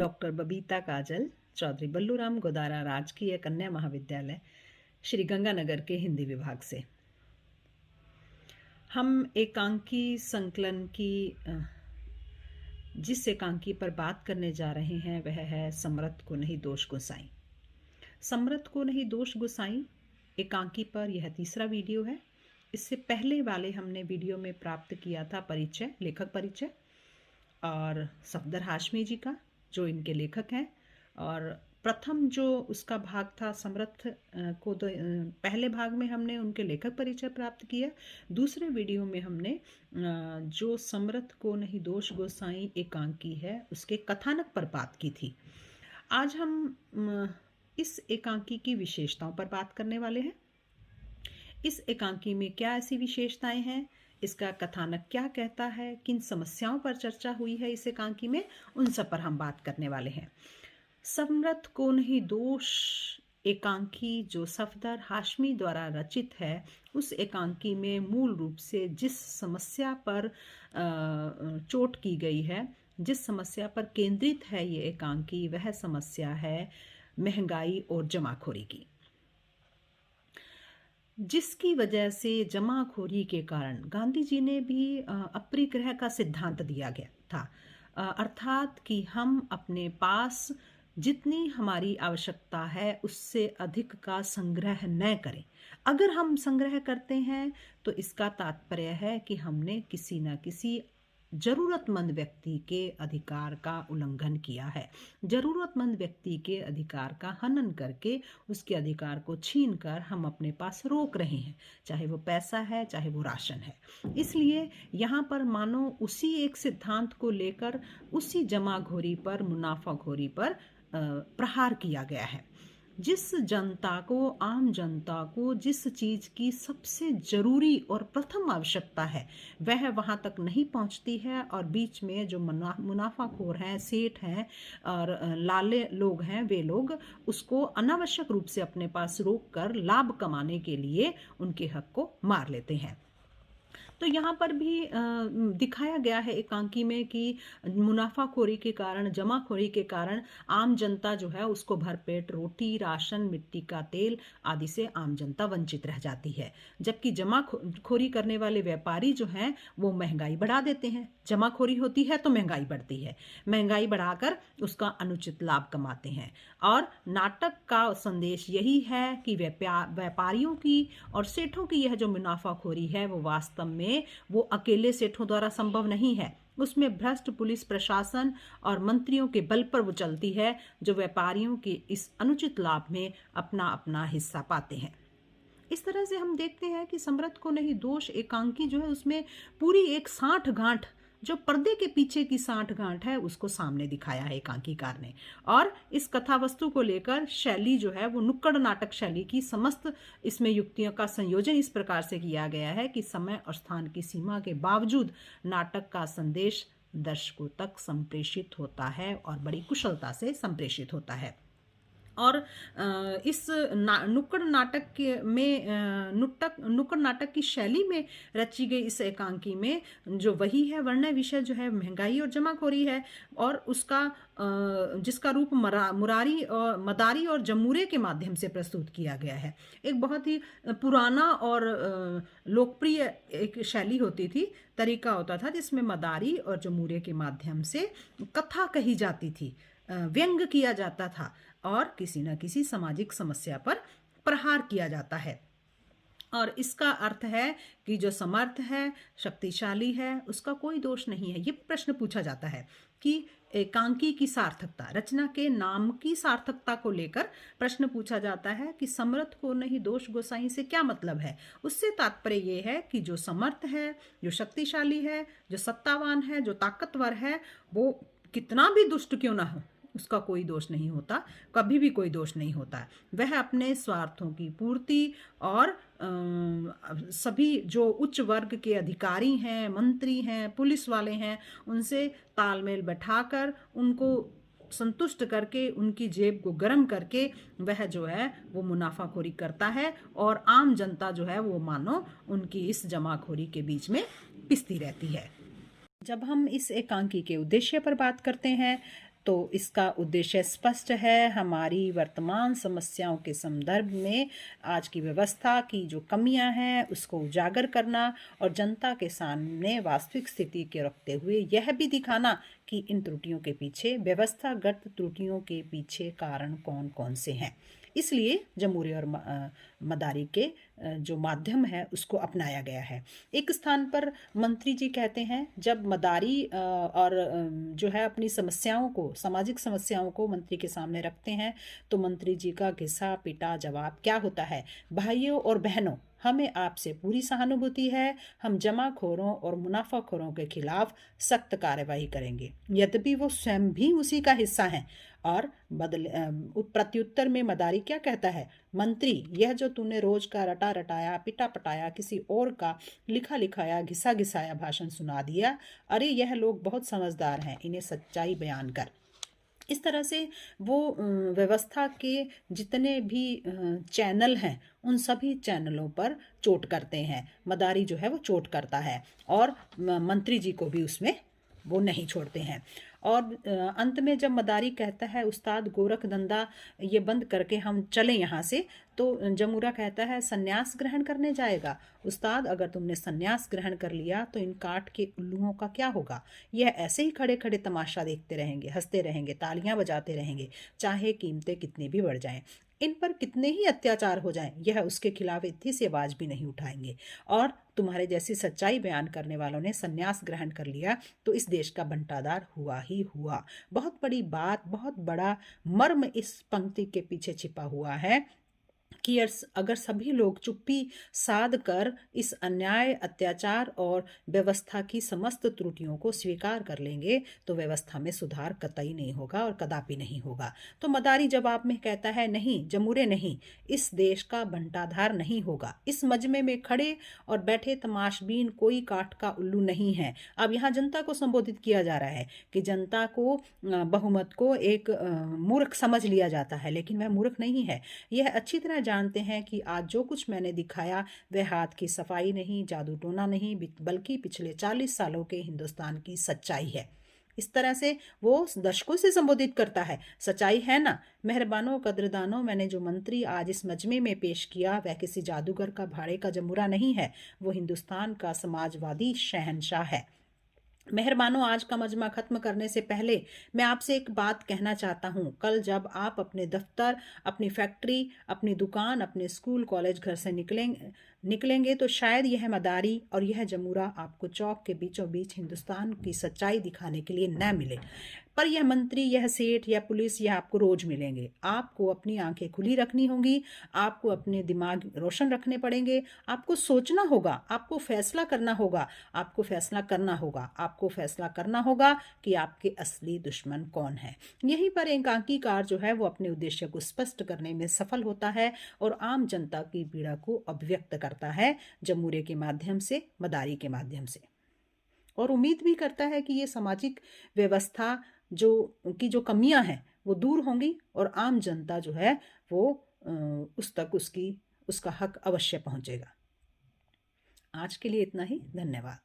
Doctor Babita काजल, चौधरी बल्लूराम गोदारा राजकीय कन्या महाविद्यालय, श्री गंगानगर के हिंदी विभाग से। हम एकांकी संकलन की जिस एकांकी पर बात करने जा रहे हैं वह है समर्थ को नहीं दोष गोसाई। समर्थ को नहीं दोष गोसाई एकांकी पर यह तीसरा वीडियो है। इससे पहले वाले हमने वीडियो में प्राप्त किया था परिचय, लेखक परिचय और सफदर हाशमी जी का, जो इनके लेखक हैं। और प्रथम जो उसका भाग था समर्थ को पहले भाग में हमने उनके लेखक परिचय प्राप्त किया। दूसरे वीडियो में हमने जो समर्थ को नहीं दोष गोसाई एकांकी है उसके कथानक पर बात की थी। आज हम इस एकांकी की विशेषताओं पर बात करने वाले हैं। इस एकांकी में क्या ऐसी विशेषताएं हैं, इसका कथानक क्या कहता है, किन समस्याओं पर चर्चा हुई है इस एकांकी में, उन सब पर हम बात करने वाले हैं। समर्थ को नहीं दोष एकांकी जो सफदर हाशमी द्वारा रचित है, उस एकांकी में मूल रूप से जिस समस्या पर चोट की गई है, जिस समस्या पर केंद्रित है ये एकांकी, वह समस्या है महंगाई और जमाखोरी की, जिसकी वजह से जमाखोरी के कारण गांधी जी ने भी अपरिग्रह का सिद्धांत दिया गया था। अर्थात कि हम अपने पास जितनी हमारी आवश्यकता है उससे अधिक का संग्रह न करें। अगर हम संग्रह करते हैं तो इसका तात्पर्य है कि हमने किसी न किसी जरूरतमंद व्यक्ति के अधिकार का उल्लंघन किया है। जरूरतमंद व्यक्ति के अधिकार का हनन करके उसके अधिकार को छीन कर हम अपने पास रोक रहे हैं, चाहे वो पैसा है, चाहे वो राशन है। इसलिए यहाँ पर मानो उसी एक सिद्धांत को लेकर उसी जमाखोरी पर, मुनाफाखोरी पर प्रहार किया गया है। जिस जनता को, आम जनता को जिस चीज़ की सबसे ज़रूरी और प्रथम आवश्यकता है वह वहाँ तक नहीं पहुँचती है, और बीच में जो मुनाफाखोर हैं, सेठ हैं और लाले लोग हैं, वे लोग उसको अनावश्यक रूप से अपने पास रोक कर लाभ कमाने के लिए उनके हक को मार लेते हैं। तो यहाँ पर भी दिखाया गया है एकांकी में कि मुनाफाखोरी के कारण, जमाखोरी के कारण आम जनता जो है उसको भरपेट रोटी, राशन, मिट्टी का तेल आदि से आम जनता वंचित रह जाती है। जबकि जमाखोरी करने वाले व्यापारी जो हैं वो महंगाई बढ़ा देते हैं। जमाखोरी होती है तो महंगाई बढ़ती है, महंगाई बढ़ाकर उसका अनुचित लाभ कमाते हैं। और नाटक का संदेश यही है कि व्यापारियों की और सेठों की यह जो मुनाफाखोरी है वो वास्तव में वो अकेले सेठों द्वारा संभव नहीं है। उसमें भ्रष्ट पुलिस प्रशासन और मंत्रियों के बल पर वो चलती है, जो व्यापारियों के इस अनुचित लाभ में अपना अपना हिस्सा पाते हैं। इस तरह से हम देखते हैं कि समर्थ को नहीं दोष एकांकी जो है उसमें पूरी एक साठ गांठ, जो पर्दे के पीछे की साठ गांठ है, उसको सामने दिखाया है एकांकीकार ने। और इस कथा वस्तु को लेकर शैली जो है वो नुक्कड़ नाटक शैली की समस्त इसमें युक्तियों का संयोजन इस प्रकार से किया गया है कि समय और स्थान की सीमा के बावजूद नाटक का संदेश दर्शकों तक संप्रेषित होता है और बड़ी कुशलता से संप्रेषित होता है। और इस नुक्कड़ नाटक में नुक्कड़ नाटक की शैली में रची गई इस एकांकी में जो वही है वर्णय विषय जो है महंगाई और जमाखोरी है, और उसका जिसका रूप मदारी और जमूरे के माध्यम से प्रस्तुत किया गया है। एक बहुत ही पुराना और लोकप्रिय एक शैली होती थी, तरीका होता था जिसमें मदारी और जमूरे के माध्यम से कथा कही जाती थी, व्यंग किया जाता था और किसी न किसी सामाजिक समस्या पर प्रहार किया जाता है। और इसका अर्थ है कि जो समर्थ है, शक्तिशाली है, उसका कोई दोष नहीं है। ये प्रश्न पूछा जाता है कि एकांकी की सार्थकता, रचना के नाम की सार्थकता को लेकर प्रश्न पूछा जाता है कि समर्थ को नहीं दोष गोसाई से क्या मतलब है। उससे तात्पर्य ये है कि जो समर्थ है, जो शक्तिशाली है, जो सत्तावान है, जो ताकतवर है, वो कितना भी दुष्ट क्यों ना हो उसका कोई दोष नहीं होता, कभी भी कोई दोष नहीं होता। वह अपने स्वार्थों की पूर्ति और सभी जो उच्च वर्ग के अधिकारी हैं, मंत्री हैं, पुलिस वाले हैं, उनसे तालमेल बैठाकर उनको संतुष्ट करके, उनकी जेब को गर्म करके वह जो है वो मुनाफाखोरी करता है, और आम जनता जो है वो मानो उनकी इस जमाखोरी के बीच में पिसती रहती है। जब हम इस एकांकी के उद्देश्य पर बात करते हैं तो इसका उद्देश्य स्पष्ट है, हमारी वर्तमान समस्याओं के संदर्भ में आज की व्यवस्था की जो कमियां हैं उसको उजागर करना और जनता के सामने वास्तविक स्थिति के रखते हुए यह भी दिखाना कि इन त्रुटियों के पीछे, व्यवस्थागत त्रुटियों के पीछे कारण कौन कौन से हैं। इसलिए जमहूरी और मदारी के जो माध्यम है उसको अपनाया गया है। एक स्थान पर मंत्री जी कहते हैं, जब मदारी और जो है अपनी समस्याओं को, सामाजिक समस्याओं को मंत्री के सामने रखते हैं तो मंत्री जी का घिसा पिटा जवाब क्या होता है, भाइयों और बहनों, हमें आपसे पूरी सहानुभूति है, हम जमाखोरों और मुनाफाखोरों के खिलाफ सख्त कार्रवाई करेंगे। यद्यपि वो स्वयं भी उसी का हिस्सा हैं। और प्रत्युत्तर में मदारी क्या कहता है, मंत्री, यह जो तूने रोज का रटा रटाया पिटा पटाया किसी और का लिखा लिखाया घिसा घिसाया भाषण सुना दिया, अरे यह लोग बहुत समझदार हैं, इन्हें सच्चाई बयान कर। इस तरह से वो व्यवस्था के जितने भी चैनल हैं उन सभी चैनलों पर चोट करते हैं। मदारी जो है वो चोट करता है और मंत्री जी को भी उसमें वो नहीं छोड़ते हैं। और अंत में जब मदारी कहता है, उस्ताद गोरख धंधा ये बंद करके हम चलें यहाँ से, तो जमूरा कहता है, सन्यास ग्रहण करने जाएगा? उस्ताद, अगर तुमने सन्यास ग्रहण कर लिया तो इन काठ के उल्लुओं का क्या होगा? यह ऐसे ही खड़े खड़े तमाशा देखते रहेंगे, हंसते रहेंगे, तालियां बजाते रहेंगे, चाहे कीमतें कितनी भी बढ़ जाएं, इन पर कितने ही अत्याचार हो जाएं, यह उसके खिलाफ इतनी सी आवाज भी नहीं उठाएंगे। और तुम्हारे जैसी सच्चाई बयान करने वालों ने सन्यास ग्रहण कर लिया तो इस देश का बंटाधार हुआ ही हुआ। बहुत बड़ी बात, बहुत बड़ा मर्म इस पंक्ति के पीछे छिपा हुआ है कि अगर सभी लोग चुप्पी साध कर इस अन्याय, अत्याचार और व्यवस्था की समस्त त्रुटियों को स्वीकार कर लेंगे तो व्यवस्था में सुधार कतई नहीं होगा और कदापि नहीं होगा। तो मदारी जवाब में कहता है, नहीं जमूरे नहीं, इस देश का बंटाधार नहीं होगा। इस मजमे में खड़े और बैठे तमाशबीन कोई काठ का उल्लू नहीं है। अब यहाँ जनता को संबोधित किया जा रहा है कि जनता को, बहुमत को एक मूर्ख समझ लिया जाता है, लेकिन वह मूर्ख नहीं है। यह अच्छी तरह जानते हैं कि आज जो कुछ मैंने दिखाया वह हाथ की सफाई नहीं, जादू टोना नहीं, बल्कि पिछले 40 सालों के हिंदुस्तान की सच्चाई है। इस तरह से वो दर्शकों से संबोधित करता है, सच्चाई है ना मेहरबानों कद्रदानों, मैंने जो मंत्री आज इस मजमे में पेश किया वह किसी जादूगर का भाड़े का जमूरा नहीं है, वो हिंदुस्तान का समाजवादी शहंशाह है। मेहरबानों, आज का मजमा खत्म करने से पहले मैं आपसे एक बात कहना चाहता हूँ। कल जब आप अपने दफ्तर, अपनी फैक्ट्री, अपनी दुकान, अपने स्कूल कॉलेज घर से निकलेंगे तो शायद यह मदारी और यह जमूरा आपको चौक के बीचों बीच हिंदुस्तान की सच्चाई दिखाने के लिए न मिले, पर यह मंत्री, यह सेठ या पुलिस यह आपको रोज मिलेंगे। आपको अपनी आंखें खुली रखनी होंगी, आपको अपने दिमाग रोशन रखने पड़ेंगे, आपको सोचना होगा, आपको फैसला करना होगा, आपको फैसला करना होगा, आपको फैसला करना होगा कि आपके असली दुश्मन कौन है। यहीं पर एकांकीकार जो है वो अपने उद्देश्य को स्पष्ट करने में सफल होता है और आम जनता की पीड़ा को अभिव्यक्त करता है जमूरे के माध्यम से, मदारी के माध्यम से, और उम्मीद भी करता है कि ये सामाजिक व्यवस्था जो कमियां हैं वो दूर होंगी और आम जनता जो है वो उस तक उसका हक अवश्य पहुंचेगा। आज के लिए इतना ही, धन्यवाद।